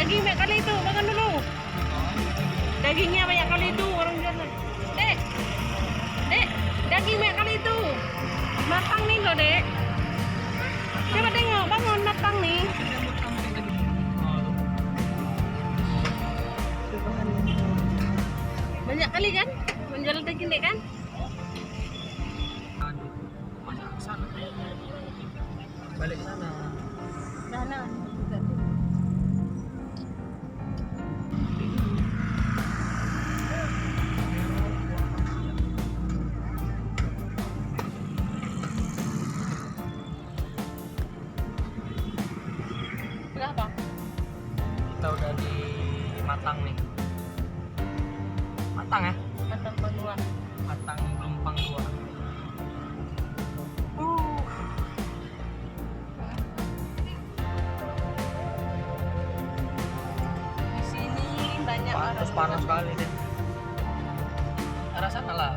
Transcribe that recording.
daging banyak kali itu, makan dulu. Dagingnya banyak kali itu orang bilang. Dek, dek, daging banyak kali itu. Matang nih loh dek. Coba tengok, bangun matang nih. Banyak kali kan menjual daging dek kan? Balik sana. Sana. Kenapa? Kita udah di Matang nih. Matang ya? Matang Panua. Matang Lumpang 2. Di sini banyak Panas sekali deh. Arah sana lah.